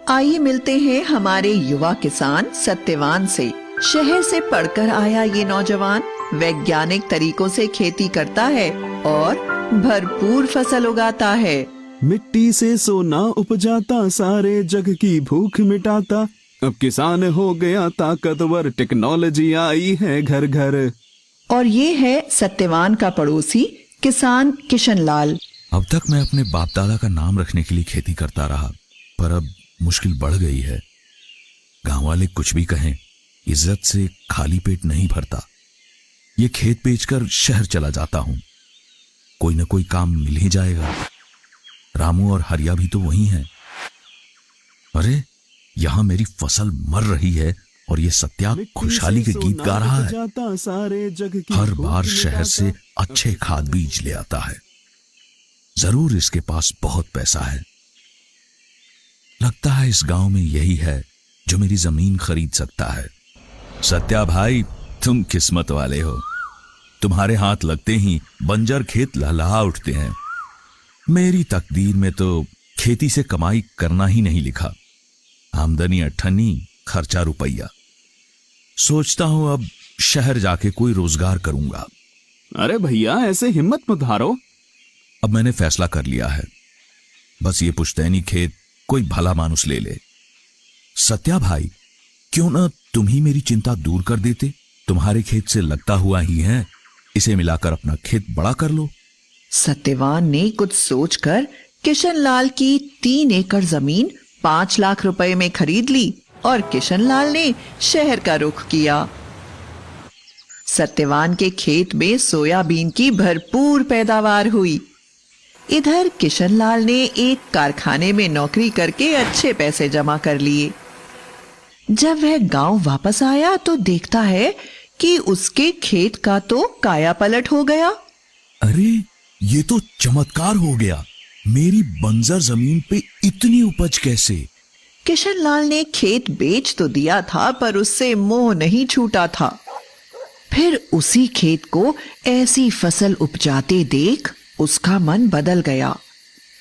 आइए मिलते हैं हमारे युवा किसान सत्यवान से। शहर से पढ़कर आया ये नौजवान वैज्ञानिक तरीकों से खेती करता है और भरपूर फसल उगाता है। मिट्टी से सोना उपजाता, सारे जग की भूख मिटाता। अब किसान हो गया ताकतवर, टेक्नोलॉजी आई है घर घर। और ये है सत्यवान का पड़ोसी किसान किशन लाल। अब तक मैं अपने बाप दादा का नाम रखने के लिए खेती करता रहा, पर अब मुश्किल बढ़ गई है। गांव वाले कुछ भी कहें, इज्जत से खाली पेट नहीं भरता। ये खेत बेचकर शहर चला जाता हूं, कोई ना कोई काम मिल ही जाएगा। रामू और हरिया भी तो वही हैं। अरे यहां मेरी फसल मर रही है और ये सत्या खुशहाली के गीत गा रहा है। हर बार शहर से अच्छे खाद बीज ले आता है। जरूर इसके पास बहुत पैसा है। लगता है इस गांव में यही है जो मेरी जमीन खरीद सकता है। सत्या भाई, तुम किस्मत वाले हो। तुम्हारे हाथ लगते ही बंजर खेत लहलहा उठते हैं। मेरी तकदीर में तो खेती से कमाई करना ही नहीं लिखा। आमदनी अठन्नी, खर्चा रुपया। सोचता हूं अब शहर जाके कोई रोजगार करूंगा। अरे भैया, ऐसे हिम्मत मत हारो। अब मैंने फैसला कर लिया है, बस ये पुश्तैनी खेत कोई भला मानुस ले ले। सत्या भाई, क्यों ना तुम ही मेरी चिंता दूर कर देते। तुम्हारे खेत से लगता हुआ ही है, इसे मिलाकर अपना खेत बड़ा कर लो। सत्यवान ने कुछ सोचकर किशन लाल की 3 एकड़ जमीन 5 लाख रुपए में खरीद ली और किशन लाल ने शहर का रुख किया। सत्यवान के खेत में सोयाबीन की भरपूर पैदावार हुई। इधर किशन लाल ने एक कारखाने में नौकरी करके अच्छे पैसे जमा कर लिए। जब वह गांव वापस आया तो देखता है कि उसके खेत का तो काया पलट हो गया। अरे ये तो चमत्कार हो गया। मेरी बंजर जमीन पे इतनी उपज कैसे? किशन लाल ने खेत बेच तो दिया था, पर उससे मोह नहीं छूटा था। फिर उसी खेत को ऐसी फसल उपजाते देख उसका मन बदल गया।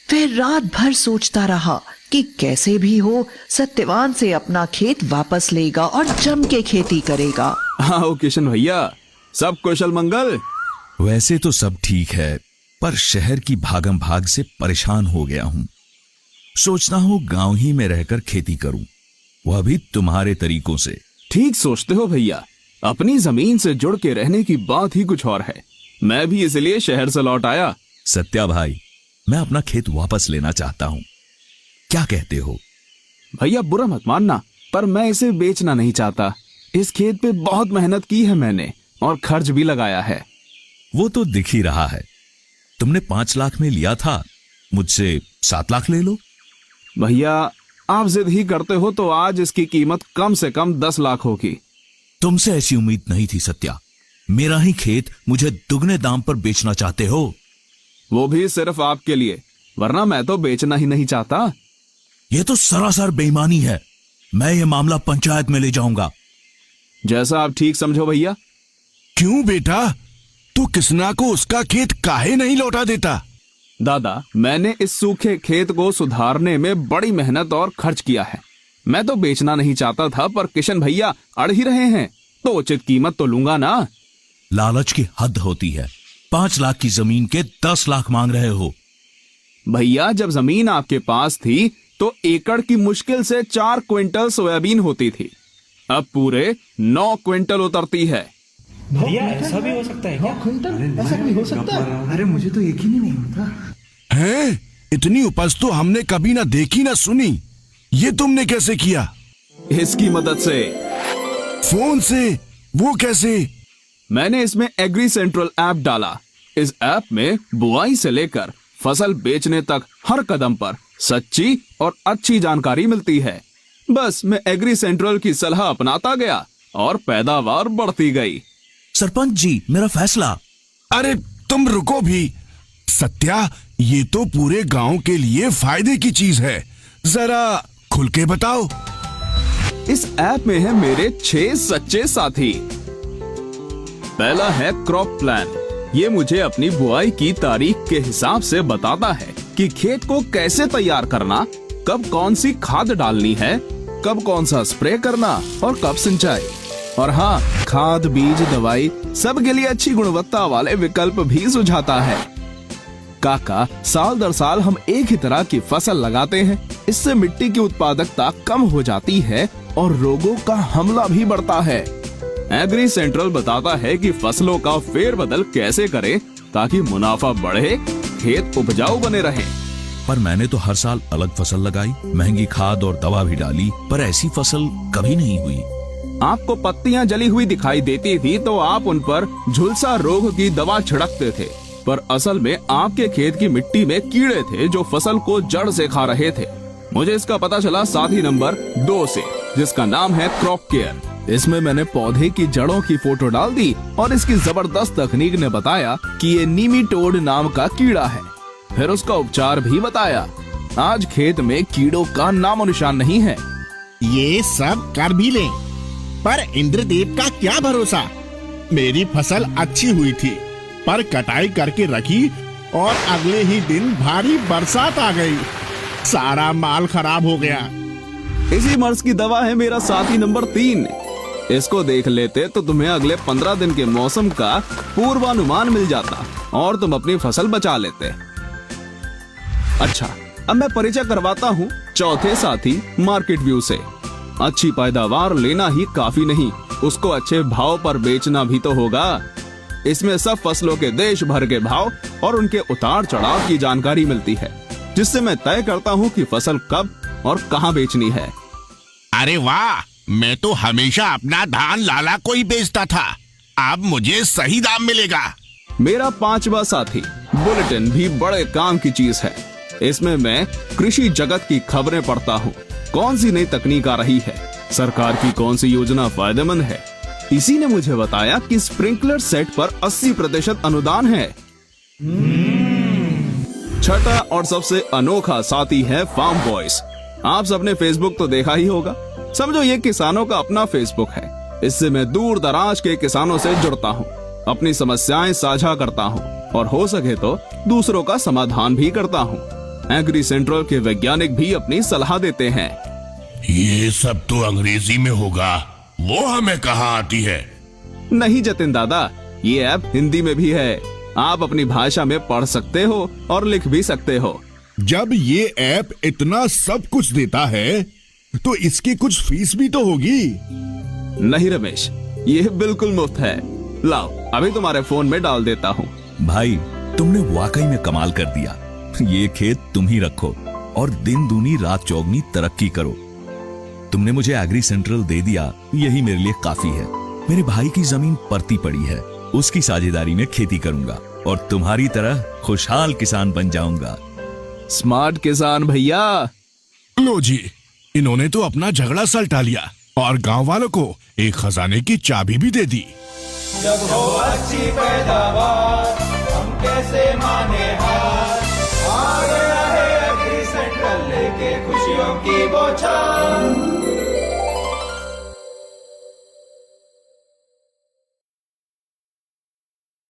फिर रात भर सोचता रहा कि कैसे भी हो सत्यवान से अपना खेत वापस लेगा और जम के खेती करेगा। आओ किशन भैया, सब कुशल मंगल। वैसे तो सब ठीक है, पर शहर की भागम भाग से परेशान हो गया हूं। सोचता हूं गांव ही में रहकर खेती करूं, वह भी तुम्हारे तरीकों से। ठीक सोचते हो भैया, अपनी जमीन से जुड़ के रहने की बात ही कुछ और है। मैं भी इसलिए शहर से लौट आया। सत्या भाई, मैं अपना खेत वापस लेना चाहता हूं, क्या कहते हो? भैया बुरा मत मानना, पर मैं इसे बेचना नहीं चाहता। इस खेत पे बहुत मेहनत की है मैंने और खर्च भी लगाया है। वो तो दिख ही रहा है। तुमने 5 लाख में लिया था, मुझसे 7 लाख ले लो। भैया आप जिद ही करते हो तो आज इसकी कीमत कम से कम 10 लाख होगी। तुमसे ऐसी उम्मीद नहीं थी सत्या। मेरा ही खेत मुझे दुगने दाम पर बेचना चाहते हो? वो भी सिर्फ आपके लिए, वरना मैं तो बेचना ही नहीं चाहता। यह तो सरासर बेईमानी है। मैं ये मामला पंचायत में ले जाऊंगा। जैसा आप ठीक समझो भैया। क्यों बेटा, तू किसना को उसका खेत काहे नहीं लौटा देता? दादा, मैंने इस सूखे खेत को सुधारने में बड़ी मेहनत और खर्च किया है। मैं तो बेचना नहीं चाहता था, पर किशन भैया अड़ ही रहे हैं, तो उचित कीमत तो लूंगा ना। लालच की हद होती है। 5 लाख की जमीन के 10 लाख मांग रहे हो। भैया जब जमीन आपके पास थी तो एकड़ की मुश्किल से 4 क्विंटल सोयाबीन होती थी, अब पूरे 9 क्विंटल उतरती है। भैया ऐसा भी हो सकता है क्या? क्विंटल ऐसा भी हो सकता है? अरे मुझे तो यकीन ही नहीं होता। हैं? इतनी उपज तो हमने कभी ना देखी ना सुनी। ये तुमने कैसे किया? इसकी मदद से। फोन से? वो कैसे? मैंने इसमें एग्री सेंट्रल ऐप डाला। इस ऐप में बुआई से लेकर फसल बेचने तक हर कदम पर सच्ची और अच्छी जानकारी मिलती है। बस मैं एग्री सेंट्रल की सलाह अपनाता गया और पैदावार बढ़ती गई। सरपंच जी, मेरा फैसला। अरे तुम रुको भी। सत्या, ये तो पूरे गांव के लिए फायदे की चीज है, जरा खुल के बताओ। इस ऐप में है मेरे 6 सच्चे साथी। पहला है क्रॉप प्लान। ये मुझे अपनी बुआई की तारीख के हिसाब से बताता है कि खेत को कैसे तैयार करना, कब कौन सी खाद डालनी है, कब कौन सा स्प्रे करना और कब सिंचाई। और हाँ, खाद, बीज, दवाई सबके लिए अच्छी गुणवत्ता वाले विकल्प भी सुझाता है। काका, साल दर साल हम एक ही तरह की फसल लगाते हैं। इससे मिट्टी की उत्पादकता कम हो जाती है और रोगों का हमला भी बढ़ता है। एग्री सेंट्रल बताता है कि फसलों का फेरबदल कैसे करें ताकि मुनाफा बढ़े, खेत उपजाऊ बने रहे। पर मैंने तो हर साल अलग फसल लगाई, महंगी खाद और दवा भी डाली, पर ऐसी फसल कभी नहीं हुई। आपको पत्तियां जली हुई दिखाई देती थी तो आप उन पर झुलसा रोग की दवा छिड़कते थे, पर असल में आपके खेत की मिट्टी में कीड़े थे जो फसल को जड़ से खा रहे थे। मुझे इसका पता चला साथी नंबर 2 से, जिसका नाम है क्रॉप केयर। इसमें मैंने पौधे की जड़ों की फोटो डाल दी और इसकी जबरदस्त तकनीक ने बताया कि ये नीमीटोड नाम का कीड़ा है। फिर उसका उपचार भी बताया। आज खेत में कीड़ों का नामो निशान नहीं है। ये सब कर भी लें, पर इंद्रदेव का क्या भरोसा। मेरी फसल अच्छी हुई थी, पर कटाई करके रखी और अगले ही दिन भारी बरसात आ गई, सारा माल खराब हो गया। इसी मर्ज की दवा है मेरा साथी नंबर 3। इसको देख लेते तो तुम्हें अगले 15 दिन के मौसम का पूर्वानुमान मिल जाता और तुम अपनी फसल बचा लेते। अच्छा, अब मैं परिचय करवाता हूँ चौथे साथी मार्केट व्यू से। अच्छी पैदावार लेना ही काफी नहीं, उसको अच्छे भाव पर बेचना भी तो होगा। इसमें सब फसलों के देश भर के भाव और उनके उतार चढ़ाव की जानकारी मिलती है, जिससे मैं तय करता हूँ कि फसल कब और कहाँ बेचनी है। अरे वाह, मैं तो हमेशा अपना धान लाला को ही बेचता था, अब मुझे सही दाम मिलेगा। मेरा 5वां साथी बुलेटिन भी बड़े काम की चीज है। इसमें मैं कृषि जगत की खबरें पढ़ता हूँ। कौन सी नई तकनीक आ रही है, सरकार की कौन सी योजना फायदेमंद है। इसी ने मुझे बताया कि स्प्रिंकलर सेट पर 80% अनुदान है। छठा और सबसे अनोखा साथी है फार्म वॉइस। आप सबने फेसबुक तो देखा ही होगा। समझो ये किसानों का अपना फेसबुक है। इससे मैं दूर दराज के किसानों से जुड़ता हूँ, अपनी समस्याएं साझा करता हूँ और हो सके तो दूसरों का समाधान भी करता हूँ। एग्री सेंट्रल के वैज्ञानिक भी अपनी सलाह देते हैं। ये सब तो अंग्रेजी में होगा, वो हमें कहाँ आती है। नहीं जतिन दादा, ये ऐप हिंदी में भी है। आप अपनी भाषा में पढ़ सकते हो और लिख भी सकते हो। जब ये ऐप इतना सब कुछ देता है तो इसकी कुछ फीस भी तो होगी। नहीं रमेश, ये बिल्कुल मुफ्त है। लाओ, अभी तुम्हारे फोन में डाल देता हूँ। भाई, तुमने वाकई में कमाल कर दिया। ये खेत तुम ही रखो और दिन दूनी रात चौगनी तरक्की करो। तुमने मुझे एग्री सेंट्रल दे दिया, यही मेरे लिए काफी है। मेरे भाई की जमीन परती पड़ी है, उसकी साझेदारी में खेती करूंगा और तुम्हारी तरह खुशहाल किसान बन जाऊंगा। स्मार्ट किसान भैया। लो जी, इन्होंने तो अपना झगड़ा सलटा लिया और गांव वालों को एक खजाने की चाबी भी दे दी। जब हो अच्छी पैदावार हम कैसे माने हार, आ गया है एग्री सेंट्रल लेके खुशियों की बौछार।